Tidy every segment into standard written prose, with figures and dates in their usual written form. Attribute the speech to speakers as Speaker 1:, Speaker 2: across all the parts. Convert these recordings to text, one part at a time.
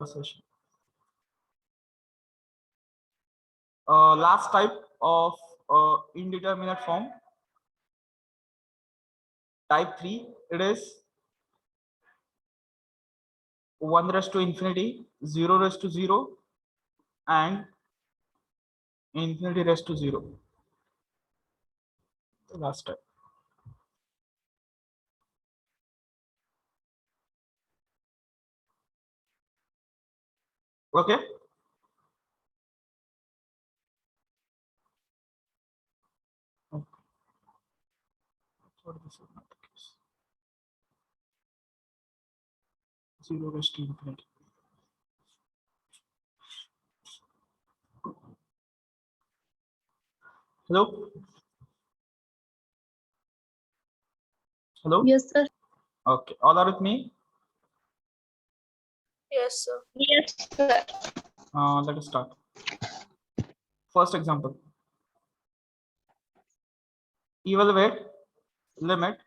Speaker 1: session. Last type of indeterminate form, type 3, it is 1 raised to infinity, 0 raised to 0, and infinity raised to 0. The last type. Okay. What this is not the case. 0 raised to infinity. Hello? Hello?
Speaker 2: Yes, sir.
Speaker 1: Okay. All are with me?
Speaker 3: Yes, sir.
Speaker 2: Yes, sir.
Speaker 1: Let us start. First example. Evaluate limit.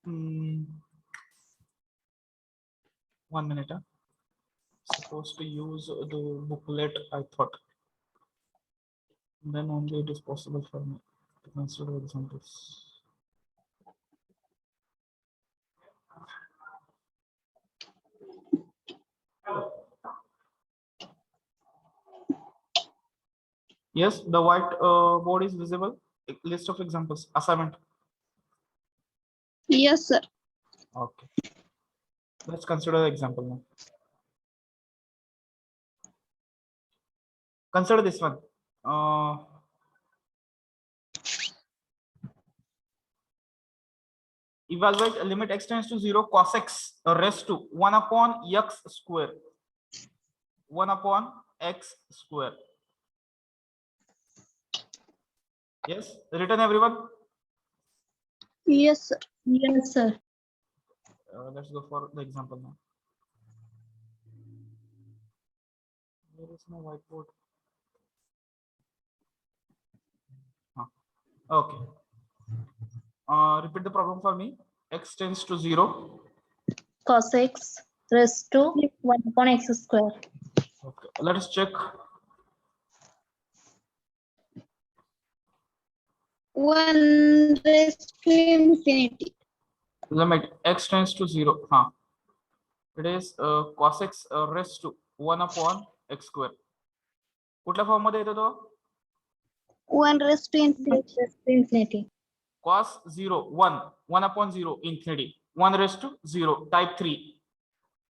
Speaker 1: 1 minute. Supposed to use the booklet, I thought. Then only it is possible for me to consider examples. Yes, the white board is visible. List of examples. Assignment.
Speaker 2: Yes, sir.
Speaker 1: Okay. Let's consider the example now. Consider this one. Evaluate a limit x tends to 0 cos x raised to 1 upon x square. 1 upon x square. Yes, written everyone?
Speaker 2: Yes, sir. Yes, sir.
Speaker 1: Let's go for the example now. There is no whiteboard. Okay. Repeat the problem for me. X tends to 0.
Speaker 2: Cos x raised to 1 upon x square.
Speaker 1: Okay. Let us check.
Speaker 2: 1 raised to infinity.
Speaker 1: Limit x tends to 0. It is cos x raised to 1 upon x square. कुठल्या form मध्ये येतो तो?
Speaker 2: 1 raised to infinity.
Speaker 1: Cos 0 1 1 upon 0 infinity 1 raised to 0 type 3.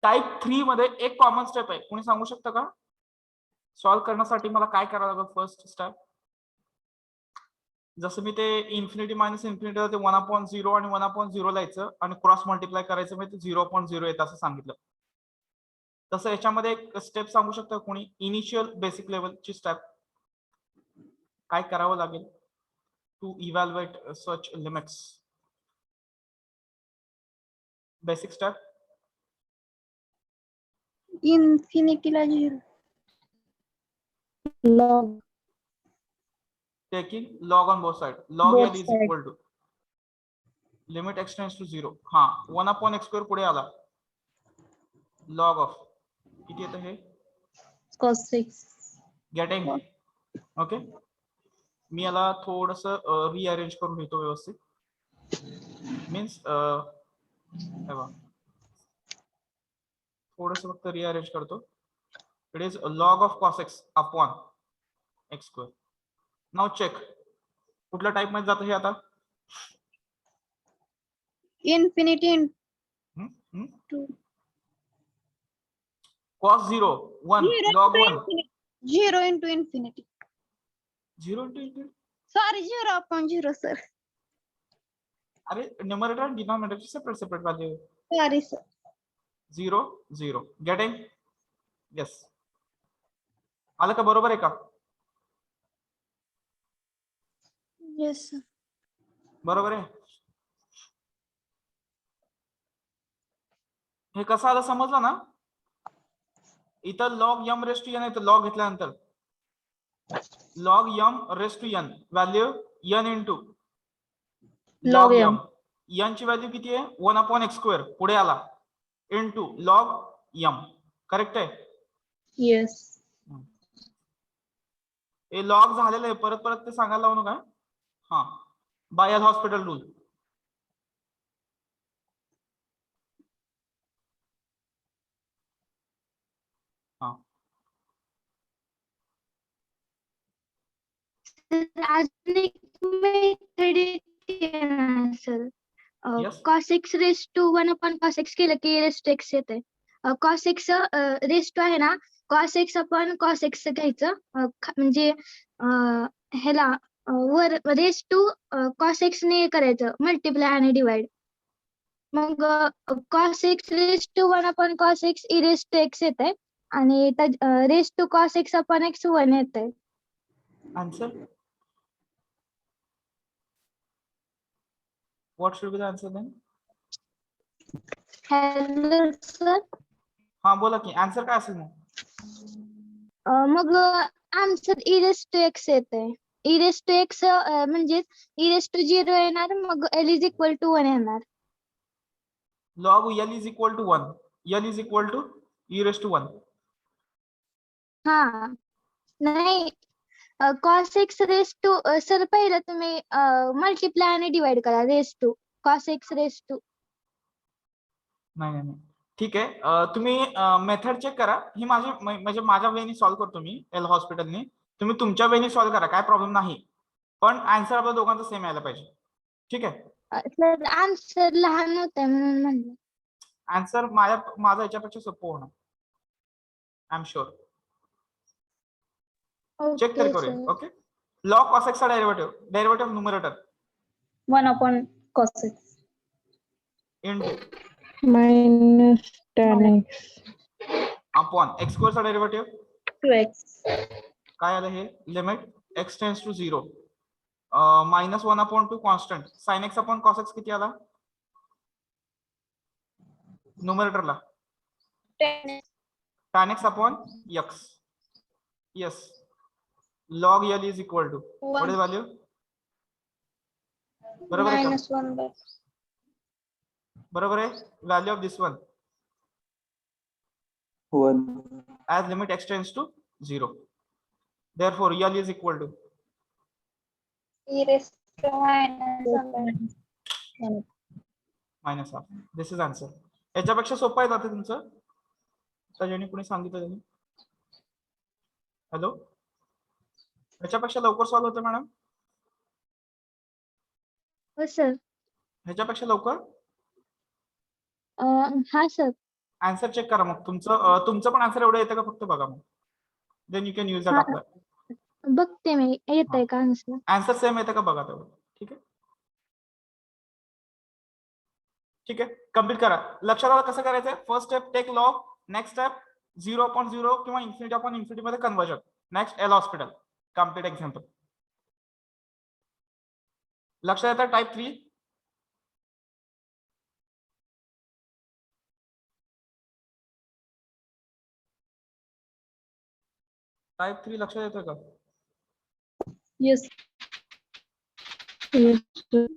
Speaker 1: Type 3 मध्ये एक common step आहे. कोणी सांगू शकता का? सॉल्व करण्यासाठी मला काय करावं लागेल? फर्स्ट स्टेप जसं मी ते इन्फिनिटी मायनस इन्फिनिटी ते 1 अपॉन 0 आणि 1 अपॉन 0 लिहायचं आणि क्रॉस मल्टिप्लाय करायचं म्हणजे 0 अपॉन 0 येतं असं सांगितलं. तसं याच्यामध्ये एक स्टेप सांगू शकता कोणी? इनिशियल बेसिक लेवलची स्टेप काय करावं लागेल to evaluate such limits? Basic step
Speaker 2: इन्फिनिटीला 0. Log
Speaker 1: taking log on both sides. Log
Speaker 2: Both
Speaker 1: L is
Speaker 2: side.
Speaker 1: equal to limit x tends to 0. 1 upon x square पुढे आला. Log of किती येतं हे?
Speaker 2: cos 6.
Speaker 1: Getting okay. मी याला थोडस rearrange करून घेतो व्यवस्थित. मीन्स थोडस फक्त रिअरेंज करतो. It is log of cos x upon x square. Now check कुठल्या टाइप मध्ये जातं हे आता?
Speaker 2: Infinity into
Speaker 1: cos 0 1 log 1
Speaker 2: 0 into infinity.
Speaker 1: 0 into infinity.
Speaker 2: Sorry, 0 upon 0, sir.
Speaker 1: अरे न्यूमरेटर आणि denominator separate separate value.
Speaker 2: Sorry, sir.
Speaker 1: 0 0 getting. Yes आलं का? बरोबर आहे का?
Speaker 2: Yes, sir.
Speaker 1: बरोबर आहे. हे कसं आलं समजलं ना? इथं log m raise to n आहे. लॉग घेतल्यानंतर log m raise to n value n into log m. n ची व्हॅल्यू किती आहे? 1 अपॉन x स्क्वेअर पुढे आला इंटू लॉग m. करेक्ट आहे?
Speaker 2: Yes.
Speaker 1: हे लॉग झालेलं आहे, परत परत ते सांगायला लावू नका. हा, बाय एल हॉस्पिटल रूल. हा,
Speaker 3: अजून एक method sir,
Speaker 1: Yes.
Speaker 3: cos x raise to 1 cos x केलं की रेस टू x येते. cos x रेस टू आहे ना, cos x आपण cos x घ्यायचं, म्हणजे ह्याला वर रेस टू cos x ने करायचं मल्टिप्लाय आणि डिवाइड. मग cos x raise to 1 cos x e raise to x येते आणि raise to cos x x 1 येते.
Speaker 1: Answer? What should be the answer then?
Speaker 3: Hello sir,
Speaker 1: हा बोला की, आन्सर काय असेल मग?
Speaker 3: मग answer e raise to x येते. e रेस टू x म्हणजे e रेस टू 0 येणार, मग l इज इक्वल टू 1 येणार.
Speaker 1: Log l is equal to 1, l is equal to e raise to 1.
Speaker 3: हा, नाही, cos x raise to sir पहिलं तुम्ही multiply आणि डिवाइड करा raise to cos x raise to.
Speaker 1: नाही नाही नाही, ठीक आहे. तुम्ही मेथड चेक करा. ही माझी म्हणजे माझ्या वेनी सॉल्व्ह करतो मी एल हॉस्पिटलनी. तुम्ही तुमच्या वेनी सॉल्व्ह करा, काय प्रॉब्लेम नाही, पण आन्सर आपल्या दोघांचा सेम यायला पाहिजे. ठीक आहे?
Speaker 3: सर आन्सर लहान होते म्हणून म्हणलं.
Speaker 1: आन्सर माझा याच्यापेक्षा सोपं होणार, आय एम शुअर. चेक तरी करूया. ओके, लॉग कॉस एक्सचा derivative of numerator
Speaker 2: 1 cos x.
Speaker 1: Into
Speaker 4: minus tan x
Speaker 1: upon X स्क्वेअरचा डेरिव्हेटिव्ह
Speaker 2: 2x.
Speaker 1: काय आलं हे? Limit x tends to 0 -1/2 constant sine X upon cos X किती आला न्यूमरेटरला? tan x upon x. Yes, log l is equal to what is value? बरोबर आहे का?
Speaker 2: -1/.
Speaker 1: बरोबर आहे. Value of this one
Speaker 5: 1.
Speaker 1: as limit x tends to 0. Therefore, l is equal to
Speaker 2: E raised to -1/.
Speaker 1: minus half. This is answer. याच्यापेक्षा सोपं आहे जाते तुमचं. तर ज्यांनी कोणी सांगितलं त्यांनी. हॅलो, ह्याच्यापेक्षा लवकर सॉल्व्ह होतं मॅडम?
Speaker 3: हो सर.
Speaker 1: ह्याच्यापेक्षा लवकर?
Speaker 3: हा सर.
Speaker 1: आन्सर चेक करा मग. तुमचं पण आन्सर एवढं येतं का? फक्त बघा मग. Then you can use that apply.
Speaker 3: बघते मी येतंय का आन्सर.
Speaker 1: आन्सर सेम येतं का बघा तेवढं. ठीक आहे, ठीक आहे, कम्प्लीट करा. लक्षात आलं कसं करायचंय? First step take log, next step 0/0 किंवा ∞/∞ मध्ये conversion. Next L hospital complete example. लक्षात येतं? टाइप 3 लक्षात येतं का?
Speaker 2: Yes.
Speaker 4: yes sir.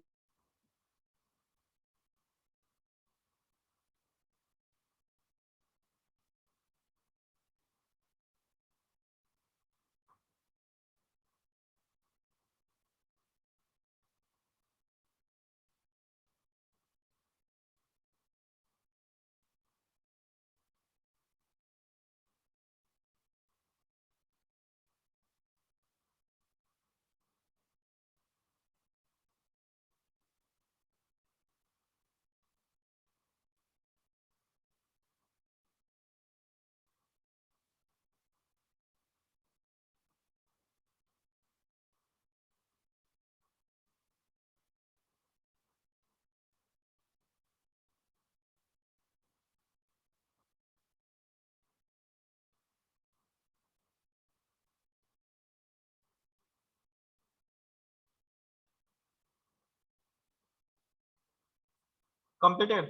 Speaker 1: Completed.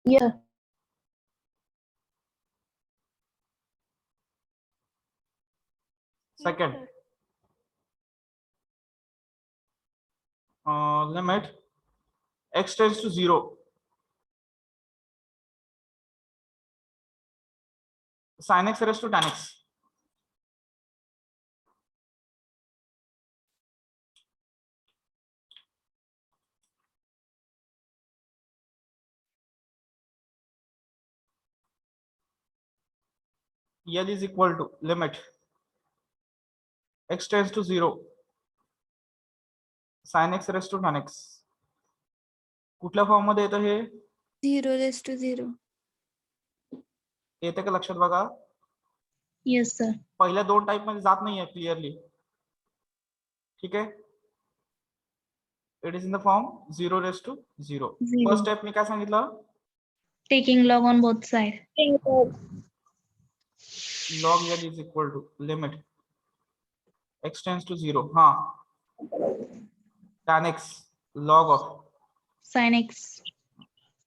Speaker 2: Yeah.
Speaker 1: Second, limit x tends to 0 sin x raised to tan x. L is equal to limit x tends to 0 sin x raised to tan x. कुठल्या form मध्ये येतं हे?
Speaker 5: 0 raised to 0.
Speaker 1: येतं का लक्षात बघा?
Speaker 2: Yes, sir.
Speaker 1: पहिल्या दोन type मध्ये जात नाहीये क्लिअरली. ठीक आहे. It is in the form 0 raised to 0.
Speaker 2: Zero.
Speaker 1: First step मी काय सांगितलं?
Speaker 2: Taking log on both sides.
Speaker 1: log L is equal to limit x tends to 0. हा tan x log of
Speaker 2: Sin x.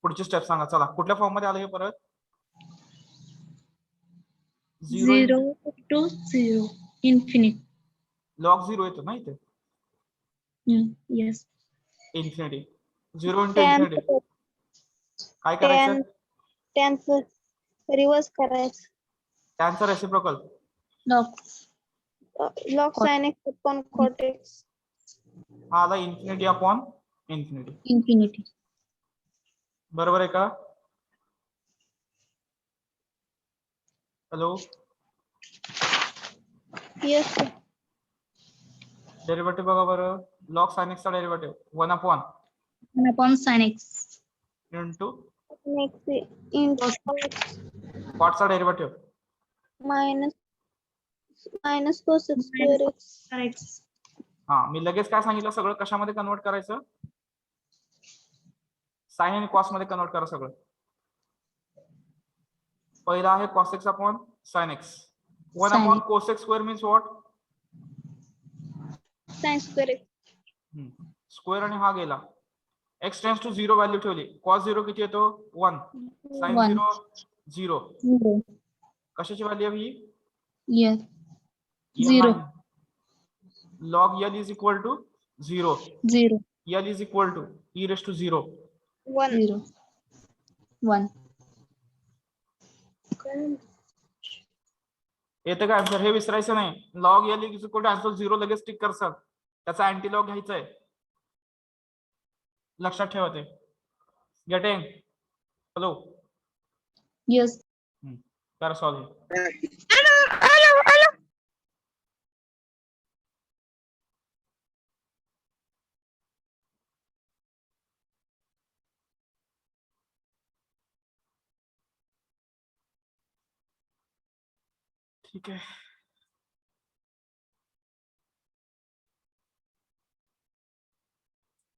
Speaker 1: पुढची step सांगा. चला कुठल्या form मध्ये आलं हे परत?
Speaker 2: 0 to 0. Infinite.
Speaker 1: log 0 येतो ना इथे.
Speaker 2: Yes.
Speaker 1: Infinity 0 into
Speaker 5: Tan
Speaker 1: infinity. काय करायचं?
Speaker 5: त्यांचं रिव्हर्स करायचं.
Speaker 1: त्यांचा reciprocal
Speaker 2: Log.
Speaker 5: log sin x upon cot x.
Speaker 1: हा आला इन्फिनिटी अपॉन इन्फिनिटी.
Speaker 2: Infinity.
Speaker 1: बरोबर आहे का? Hello,
Speaker 5: Yes, sir.
Speaker 1: डेरिव्हेटिव्ह बघा बरं. log sin x चा derivative 1 upon
Speaker 2: 1 upon sin x.
Speaker 1: Into
Speaker 5: Next into
Speaker 1: cot चा derivative
Speaker 5: minus cos x square x.
Speaker 2: Correct.
Speaker 1: हा मी लगेच काय सांगितलं सगळं कशामध्ये कन्वर्ट करायचं? साइन आणि कॉस मध्ये कन्वर्ट करा सगळं. पहिला आहे cos x upon sin x. 1
Speaker 2: Sin
Speaker 1: upon cos x square means what?
Speaker 5: Sin square x.
Speaker 1: Square आणि हा गेला. x tends to 0 व्हॅल्यू ठेवली. cos 0 किती येतो? 1. sin
Speaker 2: 1.
Speaker 1: 0 0.
Speaker 2: 0.
Speaker 1: कशाची व्हॅल्यू आहे ही?
Speaker 2: Yes. 0.
Speaker 1: log L is equal to 0.
Speaker 2: 0.
Speaker 1: L is equal to e raised to 0.
Speaker 5: 1.
Speaker 2: 0. 1.
Speaker 1: येतं का आन्सर? हे विसरायचं नाही. log L is equal to answer 0 लगेच टिक करसाल. त्याचा अँटी लॉग घ्यायचा आहे. लक्षात ठेवा ते. गेटिंग? Hello,
Speaker 2: Yes.
Speaker 1: करा सॉल्व. ठीक आहे.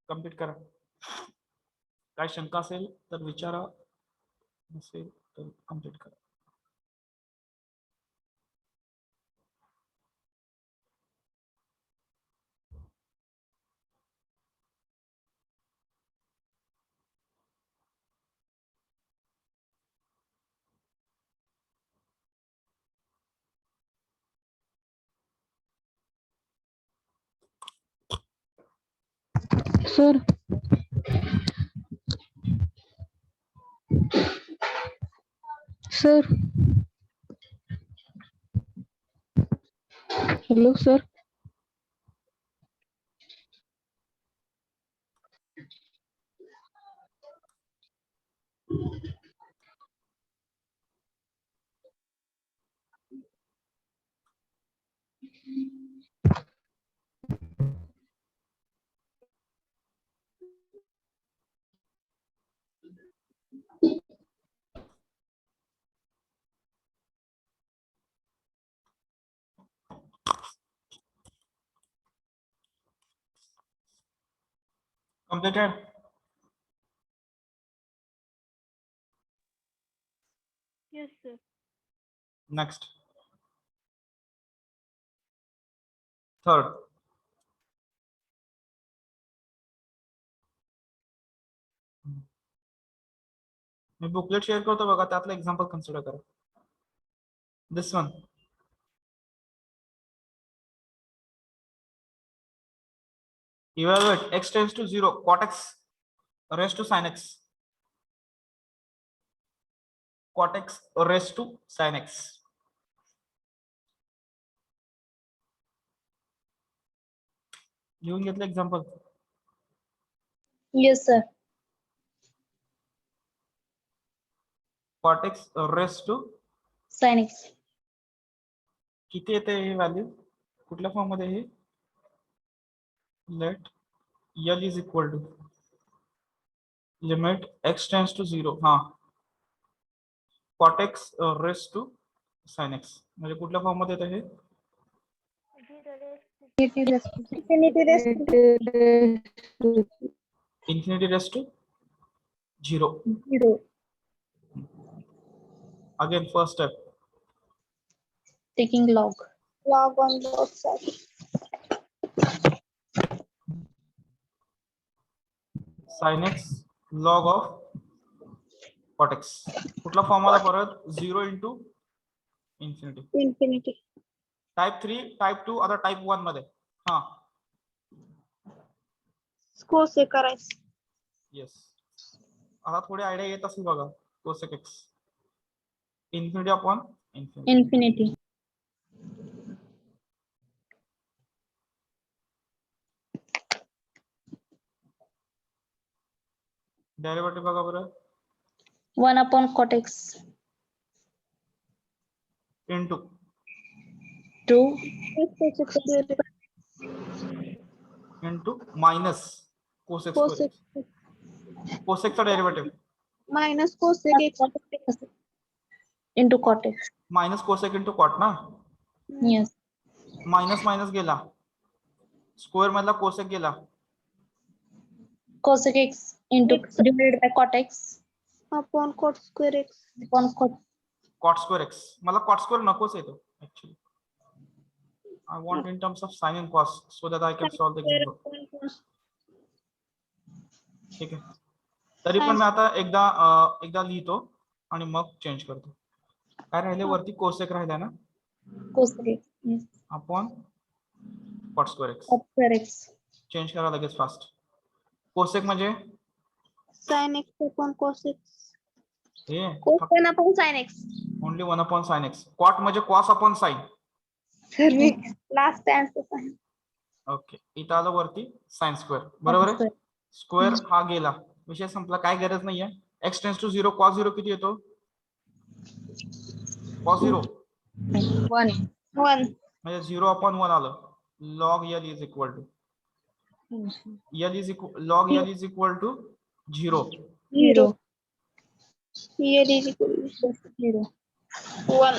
Speaker 1: कम्प्लीट करा. काय शंका असेल तर विचारा, नसेल तर कम्प्लीट करा.
Speaker 4: Sir. Sir. Hello, sir.
Speaker 1: Completed.
Speaker 5: Yes, sir.
Speaker 1: Next. Third. मी बुकलेट शेअर करतो बघा, त्यातलं एक्झाम्पल कन्सिडर करा. This one. Evaluate x tends to 0 cot x raised to sin x. Cot x raised to sin x. लिहून घेतलं example.
Speaker 2: Yes, sir.
Speaker 1: cot x raise to
Speaker 2: Sin x.
Speaker 1: किती येते हे value, कुठल्या फॉर्म मध्ये हे, let L is equal to limit x tends to 0. हा cot x raise to sin x म्हणजे कुठल्या फॉर्म मध्ये येतं हे,
Speaker 5: Infinity raised to
Speaker 1: infinity raise to 0.
Speaker 2: 0.
Speaker 1: Again first step,
Speaker 2: Taking log.
Speaker 5: log on both sides.
Speaker 1: sin x log of cot x कुठला form आला परत, 0 into infinity.
Speaker 5: Infinity.
Speaker 1: Type 3 type 2 आता type 1 मध्ये. हा
Speaker 5: Cosec करायचं.
Speaker 1: येस, आता थोडी आयडिया येत असेल बघा. cosec x infinity upon infinity.
Speaker 2: Infinity.
Speaker 1: Derivative बघा बरं,
Speaker 2: 1 upon cot x.
Speaker 1: Into
Speaker 2: 2.
Speaker 5: Cosec square.
Speaker 1: Into minus cosec
Speaker 5: Cosec
Speaker 1: square. कोसेकचा derivative
Speaker 5: minus cosec x.
Speaker 2: Into cot x.
Speaker 1: Minus cosec into cot ना,
Speaker 2: Yes.
Speaker 1: Minus minus गेला, square मधला cosec गेला,
Speaker 2: Cosec x into
Speaker 5: X.
Speaker 2: divided by cot x
Speaker 5: Upon cot square x.
Speaker 2: upon cot.
Speaker 1: Cot square x. मला cot square नकोच येतो actually, I want in terms of sine and cos so that I can solve the
Speaker 5: Square
Speaker 1: example.
Speaker 5: upon cos.
Speaker 1: ठीक आहे, तरी पण मी आता एकदा लिहितो आणि मग चेंज करतो. काय राहिले वरती, कोसेक राहिला ना,
Speaker 2: Cosec x. Yes.
Speaker 1: Upon cot square x.
Speaker 2: Cot square x.
Speaker 1: Change करा लगेच फास्ट. कोसेक म्हणजे
Speaker 5: Sin x upon cos x.
Speaker 1: हे
Speaker 5: Cos 1 upon sin x.
Speaker 1: Only 1 upon sine x. Cot म्हणजे कॉस अपॉन साइन.
Speaker 5: Sir, मी last answer सांग.
Speaker 1: Okay, इथं आलं वरती साइन स्क्वेअर, बरोबर आहे. स्क्वेअर हा गेला, विषय संपला, काय गरज नाहीये. एक्स टेंड्स टू 0, कॉस 0 किती येतो, कॉस 0
Speaker 2: 1.
Speaker 5: 1.
Speaker 1: म्हणजे 0 अपॉन 1 आलं. Log L is equal to log L is equal to 0.
Speaker 2: 0.
Speaker 5: Here is equal to
Speaker 2: 0.
Speaker 5: 1.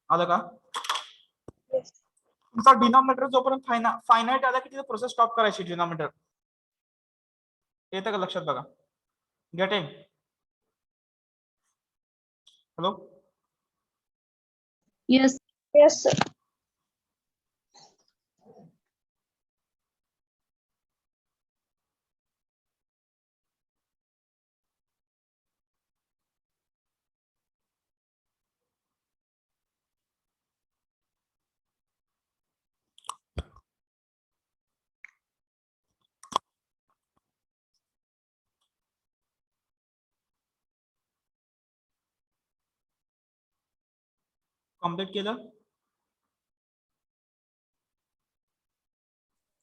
Speaker 1: आलं का.
Speaker 5: Yes.
Speaker 1: तुमचा डिनॉमिनेटर जोपर्यंत फायनाइट आला की तिथे प्रोसेस स्टॉप करायची. डिनॉमिनेटर येतं का लक्षात, बघा. Getting, hello.
Speaker 2: Yes.
Speaker 5: Yes, sir.
Speaker 1: कम्प्लीट केलं.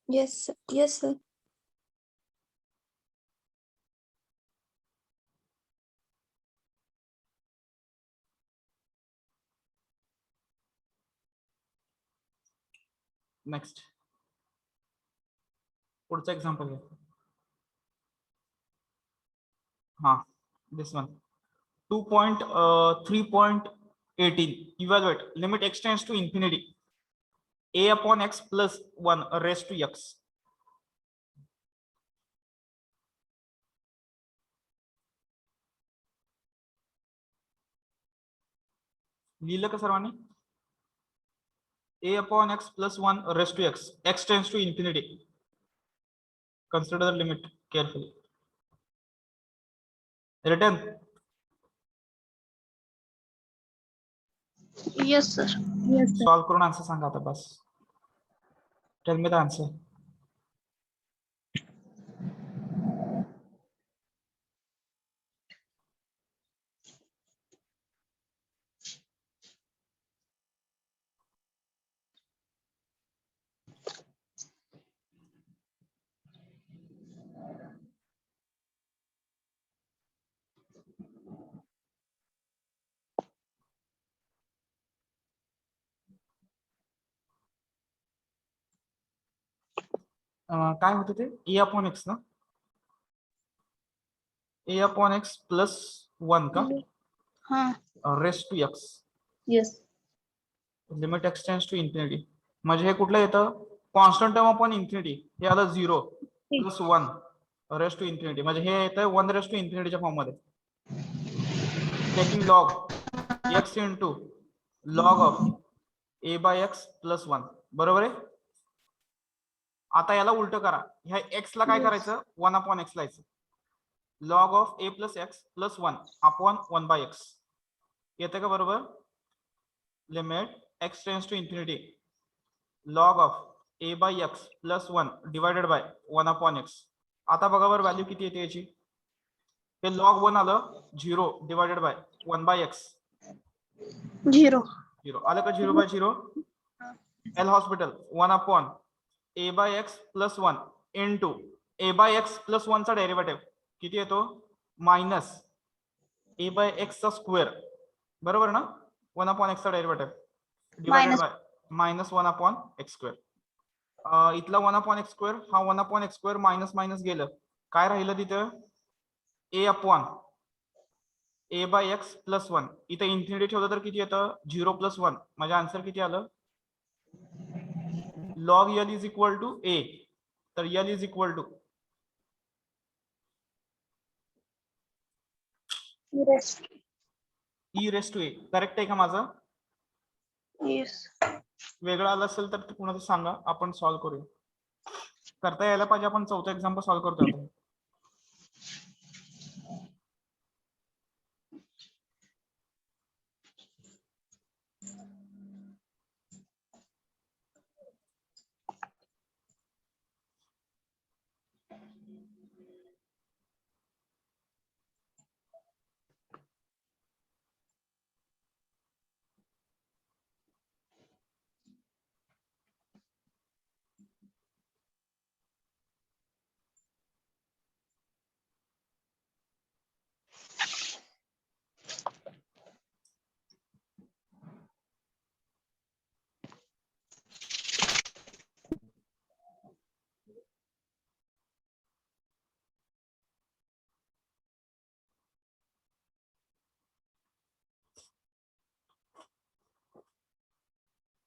Speaker 5: Yes, sir. Yes, sir.
Speaker 1: Next पुढचं एक्झाम्पल घ्या. हा this one 2.3.18 evaluate limit x tends to infinity a upon x plus 1 raise to x. लिहिलं का सर्वांनी, a upon x plus 1 raised to x, x tends to infinity. Consider the limit carefully. Written.
Speaker 5: Yes, sir.
Speaker 2: Yes, sir.
Speaker 1: Solve करून answer सांगा आता बस. Tell me the answer. काय होतं ते ए upon x ना, ए अपॉन एक्स प्लस 1 का
Speaker 5: हा
Speaker 1: raise to x
Speaker 2: Yes.
Speaker 1: Limit x tends to infinity. म्हणजे हे कुठलं येतं, कॉन्स्टंट टर्म अपॉन इन्फिनिटी, हे आलं 0 प्लस 1 रेस टू इन्फिनिटी, म्हणजे हे येतं 1 रेस टू इन्फिनिटीच्या फॉर्म मध्ये. Taking log x into log of A by x plus 1. बरोबर आहे. आता याला उलट करा, ह्या एक्स ला काय
Speaker 5: Yes.
Speaker 1: करायचं, 1 अपॉन एक्स लायचं. Log of A plus X plus 1 upon 1 by X येते का बरोबर. Limit x tends to infinity log of A by x plus 1 divided by 1 upon X. आता बघा बरं व्हॅल्यू किती येते याची. हे लॉग 1 आलं 0 डिवायडेड बाय 1 बाय एक्स
Speaker 5: 0.
Speaker 1: 0 आलं का. 0 bye 0 L hospital 1 upon A by x plus 1 into A by x plus 1 चा डेरिव्हेटिव्ह किती येतो, मायनस ए बाय एक्स चा स्क्वेअर. बरोबर ना. 1 अपॉन एक्स चा derivative divided
Speaker 5: Minus.
Speaker 1: Bye minus 1 upon x square. इथला 1 अपॉन एक्स स्क्वेअर हा 1 upon x square minus minus गेलं, काय राहिलं तिथं, ए upon A by x plus 1. इथं इन्फिनिटी ठेवलं तर किती येतं, 0 प्लस 1. म्हणजे आन्सर किती आलं, log L is equal to A. तर L is equal to
Speaker 5: Rest.
Speaker 1: E raise to A. Correct आहे का माझं.
Speaker 5: Yes.
Speaker 1: वेगळं आलं असेल तर कुणाचं सांगा, आपण सॉल्व्ह करूया. करता यायला पाहिजे. आपण चौथा एक्झाम्पल सॉल्व्ह करतो आता.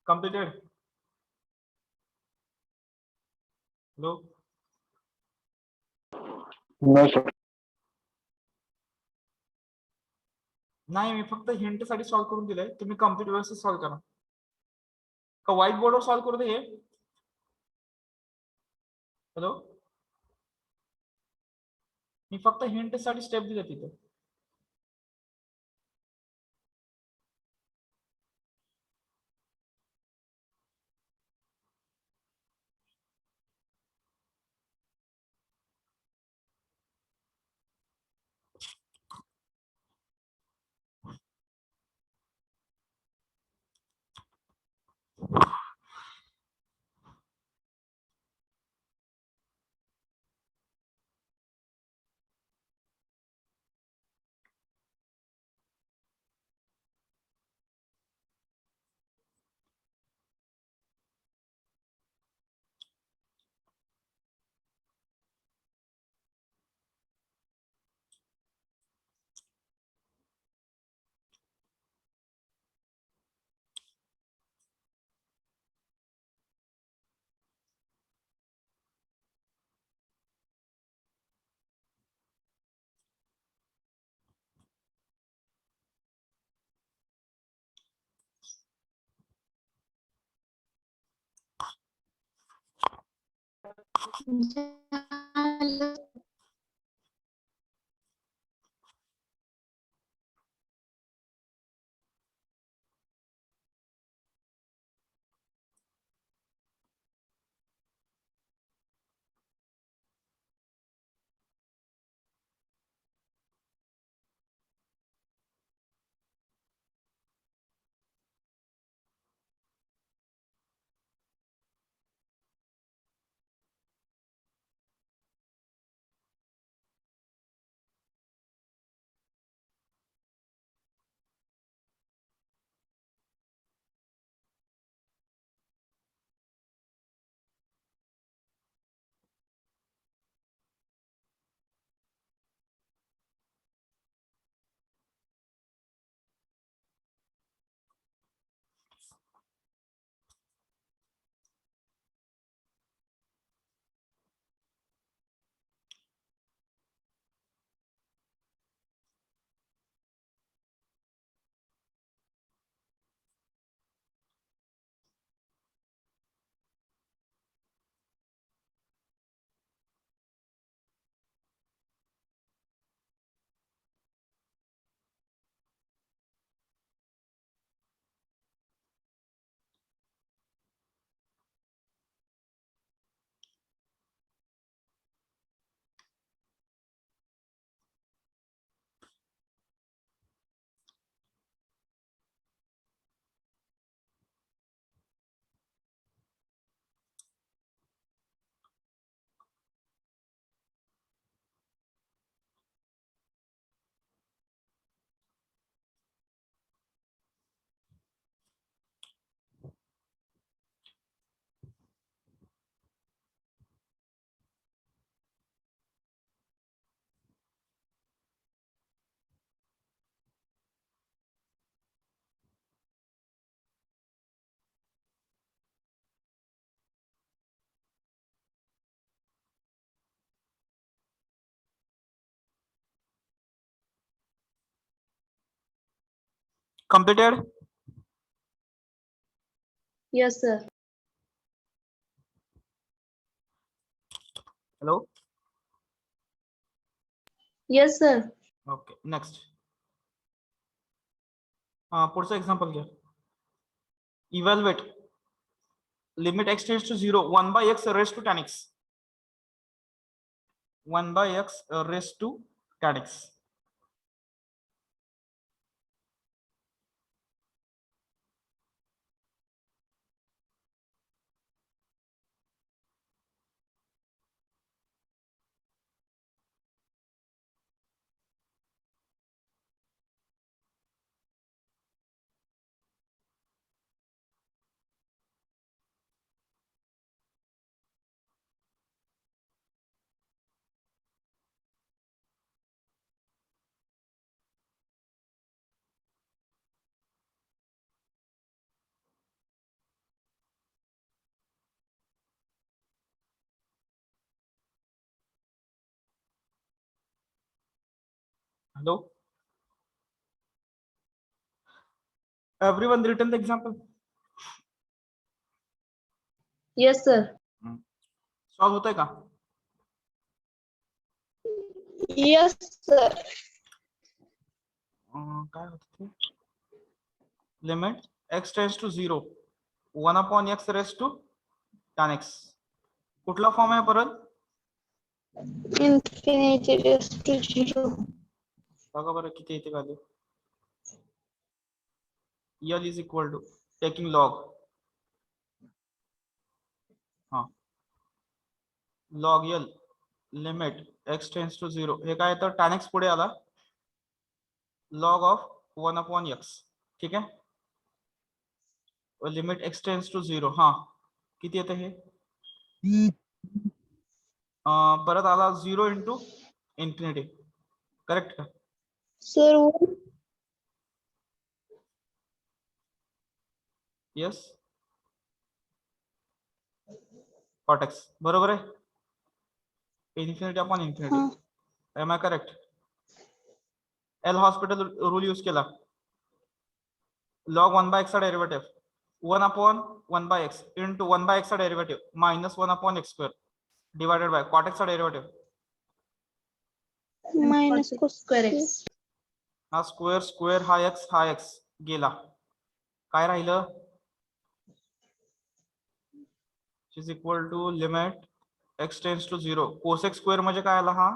Speaker 1: completed. हॅलो.
Speaker 4: No, sir.
Speaker 1: नाही, मी फक्त हिंट साठी सॉल्व्ह करून दिलंय. तुम्ही कम्प्लीट व्यवस्थित सॉल्व्ह करा. का व्हाईट बोर्डवर सॉल्व्ह करू दे हे. हॅलो. मी फक्त हिंट साठी स्टेप दिले तिथे.
Speaker 3: झालं.
Speaker 1: Completed?
Speaker 2: Yes, sir.
Speaker 1: Hello?
Speaker 2: Yes, sir.
Speaker 1: Okay, next. पुढचं एक्झाम्पल घ्या. Evaluate. Limit x tends to 0, 1 by x raised to tan x. 1 by x raised to tan x. Hello? Everyone written the example?
Speaker 2: Yes, sir.
Speaker 1: Solve होतंय का?
Speaker 5: Yes, sir.
Speaker 1: काय होतं ते? Limit x tends to 0, 1 upon x raised to tan x. कुठला form आहे परत?
Speaker 5: Infinity raised to 0.
Speaker 1: बघा बरं किती येते value. L is equal to taking log. Log L limit x tends to 0. हे काय तर tan x पुढे आला. Log of 1 upon x. ठीक आहे. Limit x tends to 0. हा किती येते हे? परत आला 0 into infinity. करेक्ट का?
Speaker 5: Sir,
Speaker 1: yes. cot x बरोबर आहे. Infinity upon infinity. Am I correct? L hospital rule use केला. log 1 by x चा derivative 1 upon 1 by x into 1 by x चा derivative minus 1 upon x square divided by cot x चा derivative.
Speaker 5: minus cos
Speaker 2: Square x.
Speaker 1: हा square हा x गेला. काय राहिलं? Is equal to limit x tends to 0. cos x स्क्वेअर म्हणजे काय आला? हा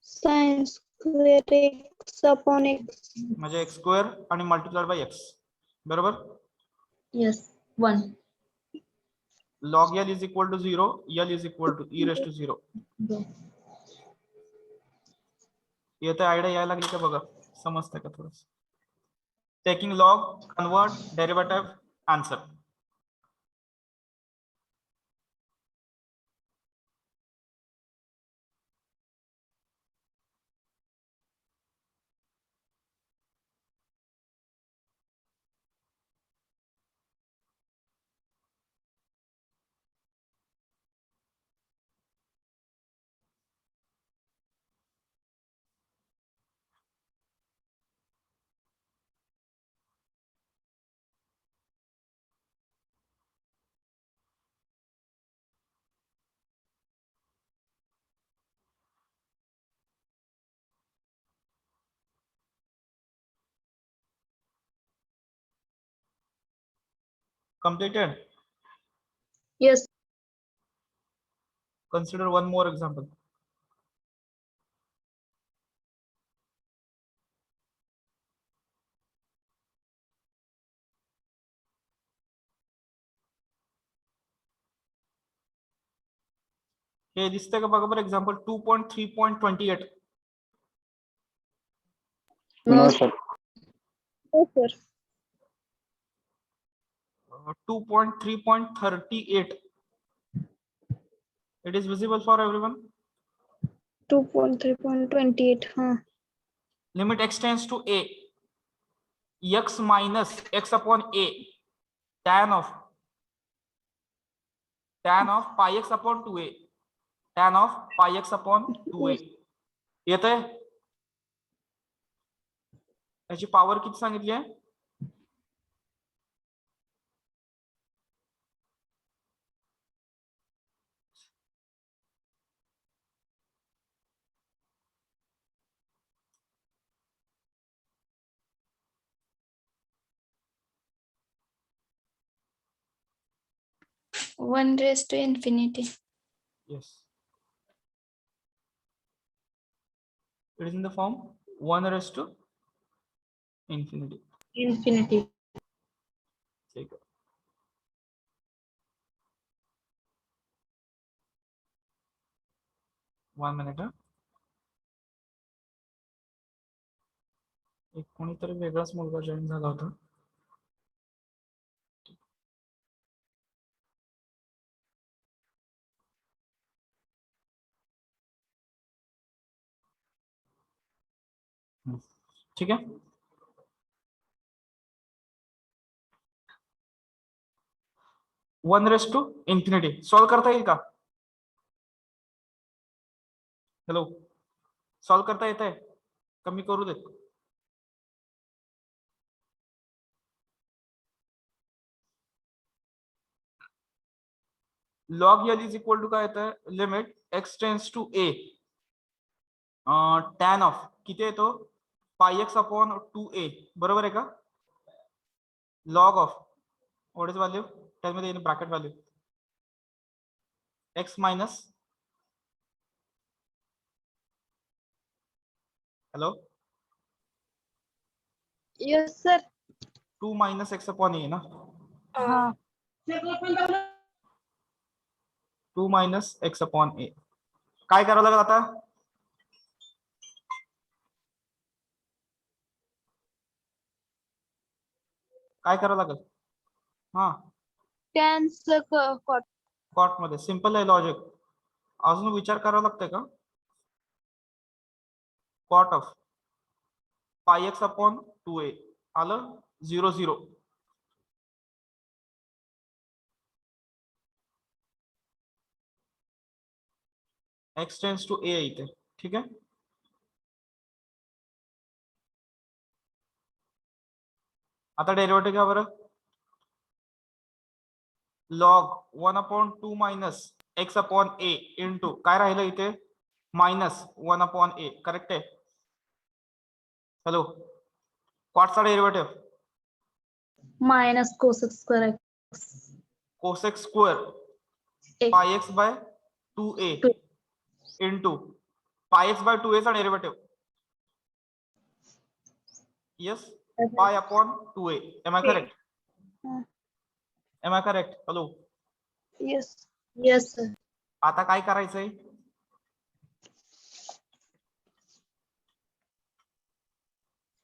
Speaker 5: sin square x upon x.
Speaker 1: म्हणजे x स्क्वेअर आणि मल्टिप्लाइड बाय x. बरोबर?
Speaker 2: Yes. 1.
Speaker 1: log L is equal to 0. L is equal to e raised to 0. येते idea यायला लागली का बघा. समजतं का थोडं? Taking log, convert, derivative, answer. Completed?
Speaker 2: Yes.
Speaker 1: Consider one more example. हे दिसतंय का बघा बरं example 2.3.28.
Speaker 4: No, sir.
Speaker 5: Yes, sir.
Speaker 1: 2.3.38. It is visible for everyone.
Speaker 5: 2.3.28.
Speaker 1: Limit x tends to a, x minus x upon a, tan of pi x upon 2a, tan of pi x upon 2a. येतंय? याची power किती सांगितली आहे?
Speaker 5: 1 raised to infinity.
Speaker 1: Yes. It is in the form 1 raised to infinity.
Speaker 2: Infinity.
Speaker 1: ठीक है. One minute. एक कोणीतरी वेगळाच मुलगा जॉईन झाला होता. ठीक है. One raise to infinity solve करता येईल का? हॅलो, सॉल्व करता येत आहे? कमी करू देत. Log L is equal to काय येतं? Limit x tends to A tan of किती येतो? Pi x upon 2a. बरोबर आहे का? Log of what is value? त्यामध्ये येईल bracket value X minus, hello,
Speaker 5: Yes, sir.
Speaker 1: 2 minus X upon A ना. 2 मायनस एक्स अपॉन ए. काय करावं लागेल आता? काय करावं लागेल? हा,
Speaker 5: Tens cot.
Speaker 1: कॉट मध्ये सिंपल आहे लॉजिक. अजून विचार करावा लागतंय का? Cot of pi x upon 2a आलं 0 0. एक्स टेन्स टू ए इथे. ठीक आहे. आता डेरिव्हेटिव्ह घ्या बरं. Log 1 upon 2 minus X upon A into काय राहिलं इथे? Minus 1 upon A. करेक्ट आहे? हॅलो, कॉटचा derivative
Speaker 2: Minus cosec square x.
Speaker 1: Cosec square
Speaker 2: X.
Speaker 1: Pi X by 2a
Speaker 2: Two.
Speaker 1: Into pi X by 2a चा derivative. Yes, pi upon 2a. Am I correct? Am I correct? Hello,
Speaker 5: Yes.
Speaker 2: Yes, sir.
Speaker 1: आता काय करायचंय?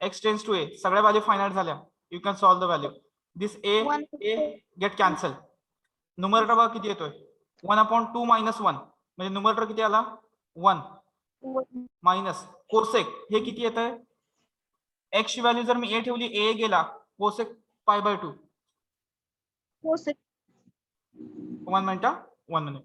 Speaker 1: X tends to ए सगळ्या value finite झाल्या. You can solve the value. This A get cancel. Numerator बघा किती येतोय? 1 upon 2 minus 1 म्हणजे numerator किती आला? 1 मायनस कोसेक हे किती येत आहे? एक्स ची व्हॅल्यू जर मी ए ठेवली, ए गेला cosec pi by 2.
Speaker 5: Cosec.
Speaker 1: 1 minute, 1 minute.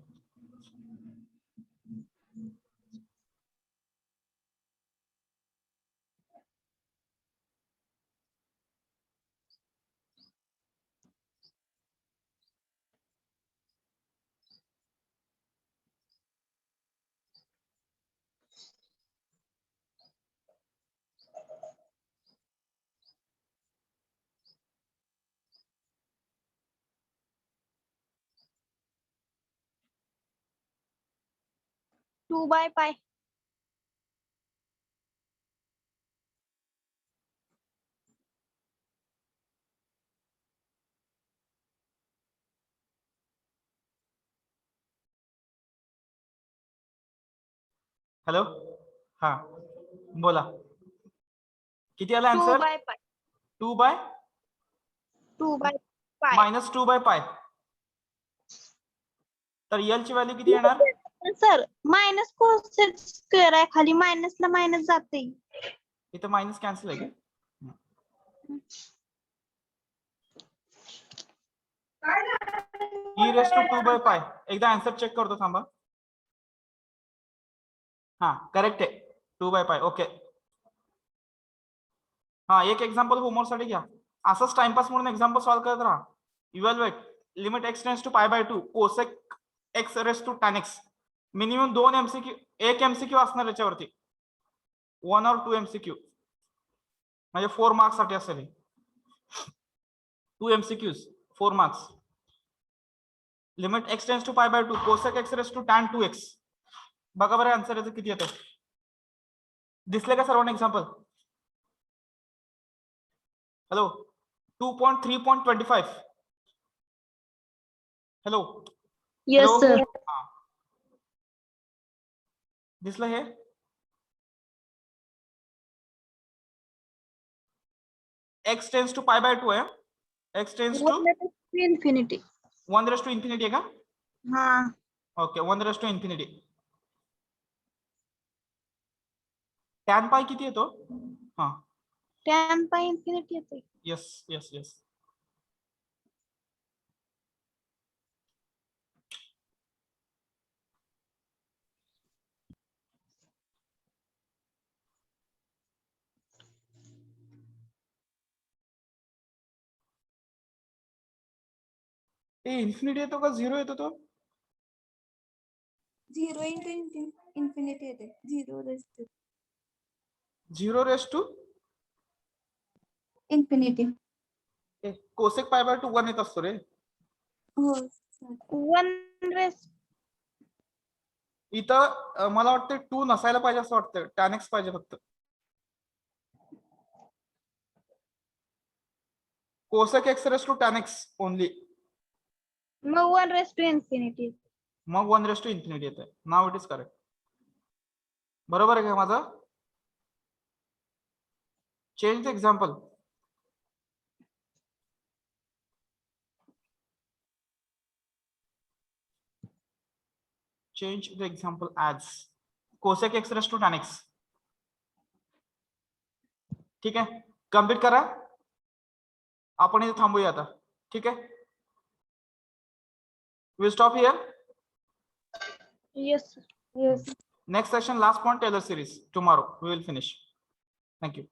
Speaker 5: Two by pi.
Speaker 1: Hello, हा बोला. किती आला
Speaker 5: 2
Speaker 1: answer?
Speaker 5: by pi.
Speaker 1: 2 by
Speaker 5: 2 by pi.
Speaker 1: Minus 2 by pi. तर एल ची व्हॅल्यू किती येणार?
Speaker 5: सर मायनस cosec स्क्वेअर आहे खाली मायनसला मायनस जाते.
Speaker 1: इथं मायनस कॅन्सल आहे का? ई रेस टू 2 बाय पाय. एकदा आन्सर चेक करतो थांबा. हा करेक्ट आहे 2 बाय पाय. ओके. हा एक एक्झाम्पल होमवर्क साठी घ्या. असंच टाइमपास म्हणून एक्झाम्पल सॉल्व्ह करत राहा. Evaluate limit x tends to pi by 2 cosec x raise to tan x. Minimum 2 MCQ, एक एमसीक्यू असणार याच्यावरती. 1 और 2 एमसीक्यू म्हणजे 4 मार्क्स साठी असेल. 2 MCQs 4 marks. Limit x tends to pi by 2 cosec x raise to tan 2x. बघा बरं answer याचं किती येतं. दिसले का सर्वांना example? Hello 2.3.25. Hello
Speaker 2: Yes, sir.
Speaker 1: दिसलं हे? x tends to pi by 2 आहे. x tends to
Speaker 5: infinity.
Speaker 1: 1 raise to infinity आहे का?
Speaker 5: हा.
Speaker 1: Okay 1 raise to infinity. Tan pi किती येतो? हा
Speaker 5: tan पाय इन्फिनिटी येते.
Speaker 1: Yes yes yes. इन्फिनिटी येतो का 0 येतो तो?
Speaker 6: 0 into infinity येते 0 raised to
Speaker 1: 0 raise to
Speaker 6: infinity.
Speaker 1: Cosec pi by 2 1 येत असतो रे.
Speaker 6: हो
Speaker 5: 1 रेस
Speaker 1: इथं मला वाटतं 2 नसायला पाहिजे असं वाटतं. tan x पाहिजे फक्त. Cosec x raise to tan x only.
Speaker 5: मग 1 रेस टू इन्फिनिटी.
Speaker 1: मग 1 रेस टू इन्फिनिटी येते. Now it is correct. बरोबर आहे का माझं? Change the example. Change the example as cosec x raised to tan x. ठीक आहे कम्प्लीट करा. आपण इथे थांबूया आता. ठीक आहे we'll stop here.
Speaker 5: Yes, sir. Yes.
Speaker 1: Next session last point Taylor series tomorrow we will finish. Thank you.